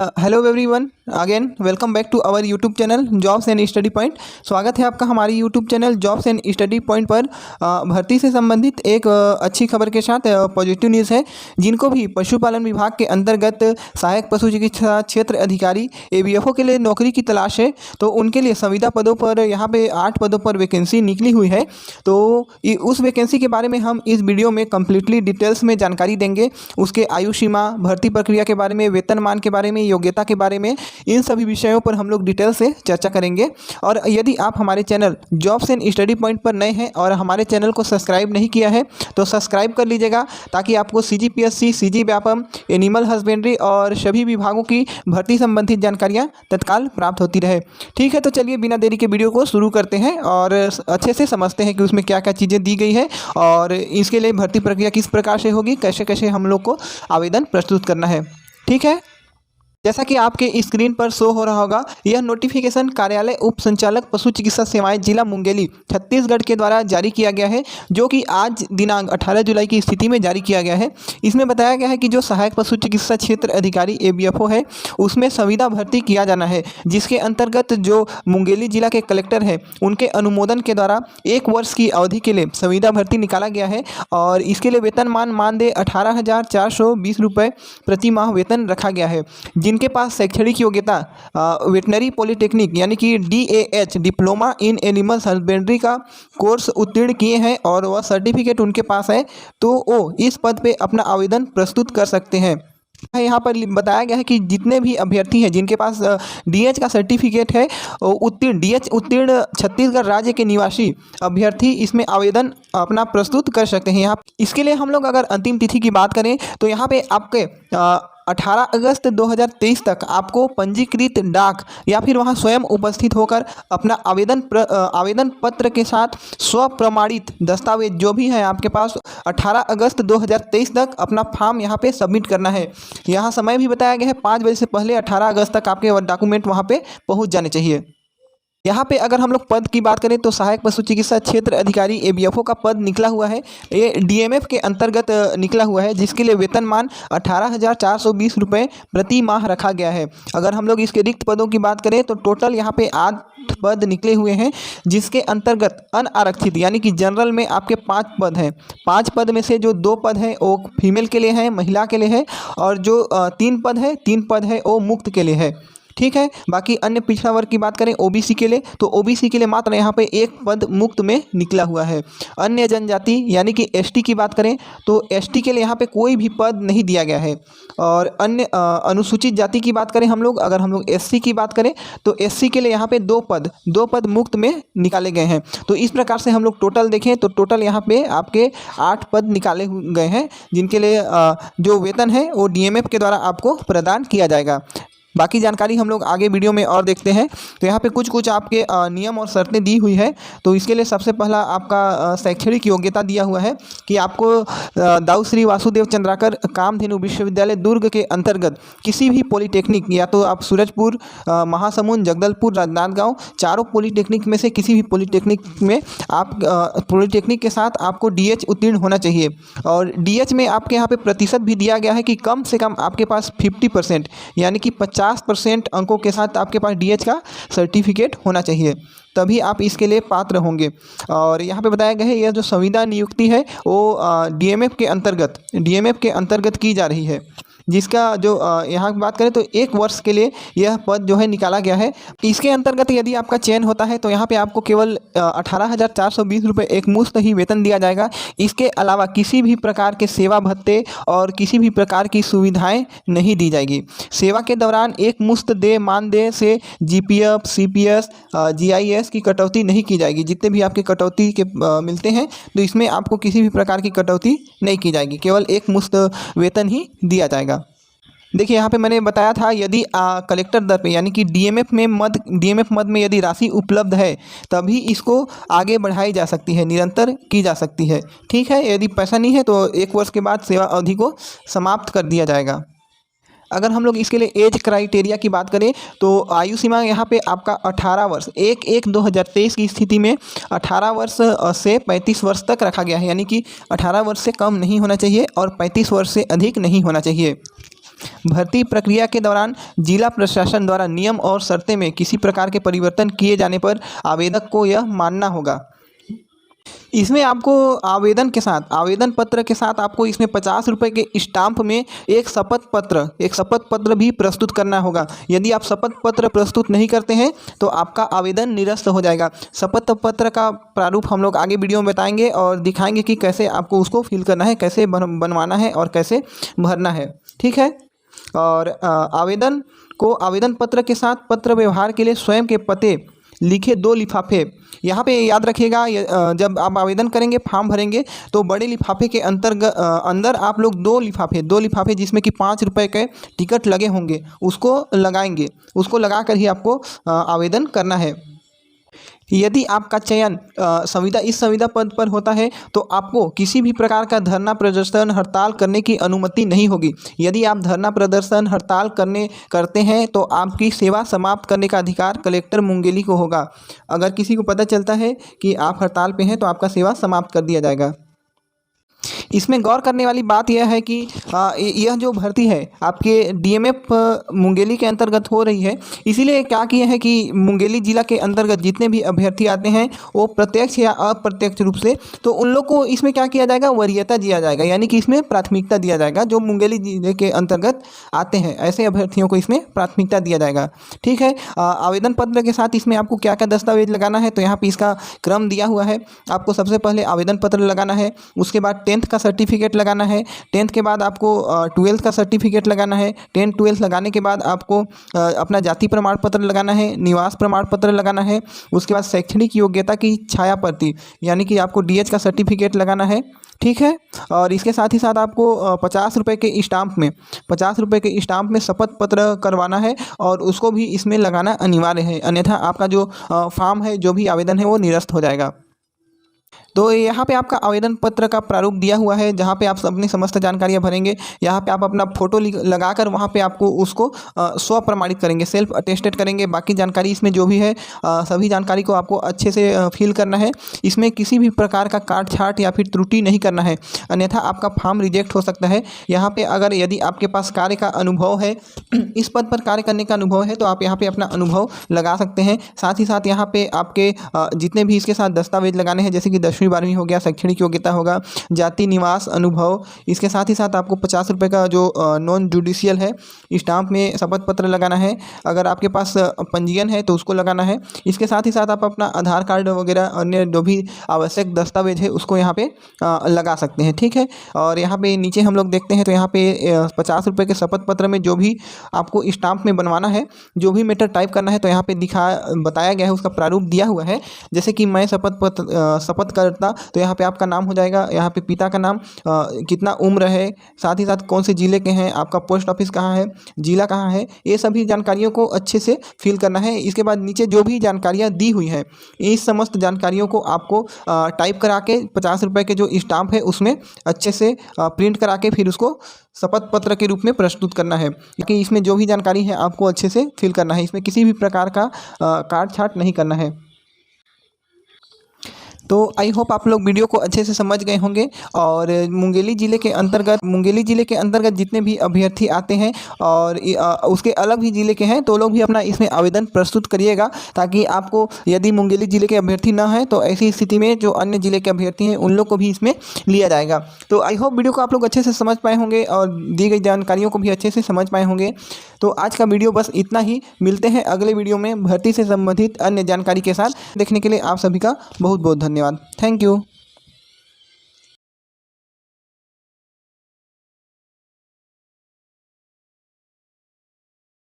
Hello everyone, again welcome back to our YouTube channel jobs and study point. स्वागत है आपका हमारी YouTube channel jobs and study point पर। भर्ती से संबंधित एक अच्छी खबर के साथ पॉजिटिव न्यूज़ है। जिनको भी पशुपालन विभाग के अंतर्गत सहायक पशु चिकित्सा क्षेत्र अधिकारी ABFO के लिए नौकरी की तलाश है, तो उनके लिए संविदा पदों पर यहाँ पे 8 पदों पर वैकेंसी निकली हुई है। तो उस वैकेंसी के बारे में हम इस वीडियो में कम्प्लीटली डिटेल्स में जानकारी देंगे। उसके आयु सीमा, भर्ती प्रक्रिया के बारे में, वेतनमान के बारे में, योग्यता के बारे में, इन सभी विषयों पर हम लोग डिटेल से चर्चा करेंगे। और यदि आप हमारे channel jobs and study point पर नए हैं और हमारे चैनल को सब्सक्राइब नहीं किया है तो सब्सक्राइब कर लीजिएगा, ताकि आपको CGPSC, CG Vyapam, animal husbandry और सभी विभागों की भर्ती संबंधित जानकारियाँ तत्काल प्राप्त होती रहे। ठीक है, तो चलिए बिना देरी के वीडियो को शुरू करते हैं और अच्छे से समझते हैं कि उसमें क्या क्या चीज़ें दी गई है और इसके लिए भर्ती प्रक्रिया किस प्रकार से होगी, कैसे कैसे हम लोग को आवेदन प्रस्तुत करना है। ठीक है, जैसा कि आपके स्क्रीन पर शो हो रहा होगा, यह नोटिफिकेशन कार्यालय उप संचालक पशु चिकित्सा सेवाएं जिला मुंगेली छत्तीसगढ़ के द्वारा जारी किया गया है, जो कि आज दिनांक 18 जुलाई की स्थिति में जारी किया गया है। इसमें बताया गया है कि जो सहायक पशु चिकित्सा क्षेत्र अधिकारी ABFO है, उसमें संविदा भर्ती किया जाना है, जिसके अंतर्गत जो मुंगेली जिला के कलेक्टर हैं उनके अनुमोदन के द्वारा 1 वर्ष की अवधि के लिए संविदा भर्ती निकाला गया है। और इसके लिए वेतनमान मानदेय 18,420 रुपये प्रति माह वेतन रखा गया है। जिनके पास शैक्षणिक योग्यता वेटनरी पॉलिटेक्निक यानी कि DAH diploma in animal husbandry का कोर्स उत्तीर्ण किए हैं और वह सर्टिफिकेट उनके पास है, तो वो इस पद पे अपना आवेदन प्रस्तुत कर सकते हैं। यहाँ पर बताया गया है कि जितने भी अभ्यर्थी हैं जिनके पास DH का सर्टिफिकेट है, उत्तीर्ण DH उत्तीर्ण छत्तीसगढ़ राज्य के निवासी अभ्यर्थी इसमें आवेदन अपना प्रस्तुत कर सकते हैं। यहाँ इसके लिए हम लोग अगर अंतिम तिथि की बात करें तो यहाँ पे आपके 18 अगस्त 2023 तक आपको पंजीकृत डाक या फिर वहां स्वयं उपस्थित होकर अपना आवेदन पत्र के साथ स्वप्रमाणित दस्तावेज जो भी है आपके पास 18 अगस्त 2023 तक अपना फॉर्म यहां पे सबमिट करना है। यहां समय भी बताया गया है 5 बजे से पहले 18 अगस्त तक आपके डॉक्यूमेंट वहां पे पहुंच जाने चाहिए। यहाँ पे अगर हम लोग पद की बात करें तो सहायक पशु चिकित्सा क्षेत्र अधिकारी ABFO का पद निकला हुआ है। ये DMF के अंतर्गत निकला हुआ है, जिसके लिए वेतनमान 18,420 रुपये प्रति माह रखा गया है। अगर हम लोग इसके रिक्त पदों की बात करें तो टोटल यहाँ पे 8 पद निकले हुए हैं, जिसके अंतर्गत अनारक्षित यानी कि जनरल में आपके 5 पद हैं। 5 पद में से जो 2 पद हैं वो फीमेल के लिए हैं, महिला के लिए है, और जो 3 पद है वो मुक्त के लिए है। ठीक है, बाकी अन्य पिछड़ा वर्ग की बात करें OBC के लिए तो OBC के लिए मात्र यहाँ पे 1 पद मुक्त में निकला हुआ है। अन्य जनजाति यानी कि ST की बात करें तो ST के लिए यहाँ पे कोई भी पद नहीं दिया गया है। और अन्य अनुसूचित जाति की बात करें अगर हम लोग SC की बात करें तो SC के लिए यहाँ पे 2 पद मुक्त में निकाले गए हैं। तो इस प्रकार से हम लोग टोटल देखें तो टोटल यहाँ पे आपके 8 पद निकाले गए हैं, जिनके लिए जो वेतन है वो DMF के द्वारा आपको प्रदान किया जाएगा। बाकी जानकारी हम लोग आगे वीडियो में और देखते हैं। तो यहाँ पे कुछ आपके नियम और शर्तें दी हुई है। तो इसके लिए सबसे पहला आपका शैक्षणिक योग्यता दिया हुआ है कि आपको दाऊ श्री वासुदेव चंद्राकर कामधेनु विश्वविद्यालय दुर्ग के अंतर्गत किसी भी पॉलिटेक्निक, या तो आप सूरजपुर, महासमुंद, जगदलपुर, राजनांदगांव, चारों पॉलिटेक्निक में से किसी भी पॉलिटेक्निक में आप पॉलिटेक्निक के साथ आपको DH उत्तीर्ण होना चाहिए। और DH में आपके यहाँ पे प्रतिशत भी दिया गया है कि कम से कम आपके पास 50% यानी कि 50% अंकों के साथ आपके पास DH का सर्टिफिकेट होना चाहिए, तभी आप इसके लिए पात्र होंगे। और यहाँ पे बताया गया है यह जो संविदा नियुक्ति है वो DMF के अंतर्गत की जा रही है, जिसका जो यहाँ की बात करें तो 1 वर्ष के लिए यह पद जो है निकाला गया है। इसके अंतर्गत यदि आपका चयन होता है तो यहाँ पे आपको केवल 18,420 रुपये एक मुश्त ही वेतन दिया जाएगा। इसके अलावा किसी भी प्रकार के सेवा भत्ते और किसी भी प्रकार की सुविधाएं नहीं दी जाएगी। सेवा के दौरान एक मुश्त मानदेय से GPF, CPS, GIS की कटौती नहीं की जाएगी। जितने भी आपके कटौती के मिलते हैं तो इसमें आपको किसी भी प्रकार की कटौती नहीं की जाएगी, केवल एक मुश्त वेतन ही दिया जाएगा। देखिए यहाँ पे मैंने बताया था यदि कलेक्टर दर पे यानी कि DMF मद में यदि राशि उपलब्ध है तभी इसको आगे बढ़ाई जा सकती है, निरंतर की जा सकती है। ठीक है, यदि पैसा नहीं है तो 1 वर्ष के बाद सेवा अवधि को समाप्त कर दिया जाएगा। अगर हम लोग इसके लिए एज क्राइटेरिया की बात करें तो आयु सीमा यहाँ पे आपका 18 वर्ष 1/1/2023 की स्थिति में 18 वर्ष से 35 वर्ष तक रखा गया है, यानी कि 18 वर्ष से कम नहीं होना चाहिए और 35 वर्ष से अधिक नहीं होना चाहिए। भर्ती प्रक्रिया के दौरान जिला प्रशासन द्वारा नियम और शर्तें में किसी प्रकार के परिवर्तन किए जाने पर आवेदक को यह मानना होगा। इसमें आपको आवेदन पत्र के साथ आपको इसमें 50 रुपये के स्टाम्प में एक शपथ पत्र भी प्रस्तुत करना होगा। यदि आप शपथ पत्र प्रस्तुत नहीं करते हैं तो आपका आवेदन निरस्त हो जाएगा। शपथ पत्र का प्रारूप हम लोग आगे वीडियो में बताएंगे और दिखाएंगे कि कैसे आपको उसको फिल करना है, कैसे बनवाना है और कैसे भरना है। ठीक है। और आवेदन पत्र के साथ पत्र व्यवहार के लिए स्वयं के पते लिखे 2 लिफाफे, यहाँ पे याद रखिएगा, जब आप आवेदन करेंगे, फॉर्म भरेंगे तो बड़े लिफाफे के अंदर आप लोग 2 लिफाफे जिसमें कि 5 रुपये के टिकट लगे होंगे उसको लगाएंगे। उसको लगा कर ही आपको आवेदन करना है। यदि आपका चयन इस संविदा पद पर होता है तो आपको किसी भी प्रकार का धरना प्रदर्शन हड़ताल करने की अनुमति नहीं होगी। यदि आप धरना प्रदर्शन हड़ताल करते हैं तो आपकी सेवा समाप्त करने का अधिकार कलेक्टर मुंगेली को होगा। अगर किसी को पता चलता है कि आप हड़ताल पे हैं तो आपका सेवा समाप्त कर दिया जाएगा। इसमें गौर करने वाली बात यह है कि यह जो भर्ती है आपके डीएमएफ मुंगेली के अंतर्गत हो रही है। इसीलिए क्या किए हैं कि मुंगेली जिला के अंतर्गत जितने भी अभ्यर्थी आते हैं वो प्रत्यक्ष या अप्रत्यक्ष रूप से, तो उन लोग को इसमें क्या किया जाएगा, वरीयता दिया जाएगा, यानी कि इसमें प्राथमिकता दिया जाएगा। जो मुंगेली जिले के अंतर्गत आते हैं ऐसे अभ्यर्थियों को इसमें प्राथमिकता दिया जाएगा। ठीक है। आवेदन पत्र के साथ इसमें आपको क्या क्या दस्तावेज लगाना है तो यहाँ पर इसका क्रम दिया हुआ है। आपको सबसे पहले आवेदन पत्र लगाना है, उसके बाद 10th का सर्टिफिकेट लगाना है, 10th के बाद आपको 12th का सर्टिफिकेट लगाना है, 10th 12th लगाने के बाद आपको अपना जाति प्रमाण पत्र लगाना है, निवास प्रमाण पत्र लगाना है, उसके बाद शैक्षणिक योग्यता की छाया प्रति यानी कि आपको डीएच का सर्टिफिकेट लगाना है। ठीक है। और इसके साथ ही साथ आपको 50 रुपये के स्टाम्प में शपथ पत्र करवाना है और उसको भी इसमें लगाना अनिवार्य है, अन्यथा आपका जो फॉर्म है, जो भी आवेदन है वो निरस्त हो जाएगा। तो यहाँ पे आपका आवेदन पत्र का प्रारूप दिया हुआ है जहाँ पे आप अपनी समस्त जानकारियाँ भरेंगे। यहाँ पे आप अपना फ़ोटो लगाकर वहाँ पे आपको उसको स्व प्रमाणित करेंगे, सेल्फ अटेस्टेड करेंगे। बाकी जानकारी इसमें जो भी है सभी जानकारी को आपको अच्छे से फिल करना है। इसमें किसी भी प्रकार का काट छाट या फिर त्रुटि नहीं करना है, अन्यथा आपका फॉर्म रिजेक्ट हो सकता है। यहाँ पर यदि आपके पास कार्य का अनुभव है, इस पद पर कार्य करने का अनुभव है तो आप यहाँ पर अपना अनुभव लगा सकते हैं। साथ ही साथ यहाँ पर आपके जितने भी इसके साथ दस्तावेज लगाने हैं, जैसे कि 10वीं 12वीं हो गया, शैक्षणिक योग्यता होगा, जाति, निवास, अनुभव, इसके साथ ही साथ आपको 50 रुपये का जो नॉन जुडिशियल है स्टाम्प में शपथ पत्र लगाना है। अगर आपके पास पंजीयन है तो उसको लगाना है। इसके साथ ही साथ आप अपना आधार कार्ड वगैरह अन्य जो भी आवश्यक दस्तावेज है उसको यहाँ पे लगा सकते हैं। ठीक है। और यहाँ पे नीचे हम लोग देखते हैं तो यहाँ पे 50 रुपये के शपथ पत्र में जो भी आपको स्टाम्प में बनवाना है, जो भी मैटर टाइप करना है तो यहाँ पे बताया गया है, उसका प्रारूप दिया हुआ है। जैसे कि मैं शपथ करता तो यहाँ पे आपका नाम हो जाएगा, यहाँ पे पिता का नाम, कितना उम्र है, साथ ही साथ कौन से ज़िले के हैं, आपका पोस्ट ऑफिस कहाँ है, ज़िला कहाँ है, ये सभी जानकारियों को अच्छे से फिल करना है। इसके बाद नीचे जो भी जानकारियाँ दी हुई हैं इस समस्त जानकारियों को आपको टाइप करा के 50 रुपये के जो स्टाम्प है उसमें अच्छे से प्रिंट करा के फिर उसको शपथ पत्र के रूप में प्रस्तुत करना है। क्योंकि इसमें जो भी जानकारी है आपको अच्छे से फिल करना है, इसमें किसी भी प्रकार का काट छाट नहीं करना है। तो आई होप आप लोग वीडियो को अच्छे से समझ गए होंगे। और मुंगेली ज़िले के अंतर्गत जितने भी अभ्यर्थी आते हैं और उसके अलग भी ज़िले के हैं तो लोग भी अपना इसमें आवेदन प्रस्तुत करिएगा, ताकि आपको यदि मुंगेली ज़िले के अभ्यर्थी ना हैं तो ऐसी स्थिति में जो अन्य ज़िले के अभ्यर्थी हैं उन लोग को भी इसमें लिया जाएगा। तो आई होप वीडियो को आप लोग अच्छे से समझ पाए होंगे और दी गई जानकारियों को भी अच्छे से समझ पाए होंगे। तो आज का वीडियो बस इतना ही। मिलते हैं अगले वीडियो में भर्ती से संबंधित अन्य जानकारी के साथ। देखने के लिए आप सभी का बहुत बहुत धन्यवाद। Thank you.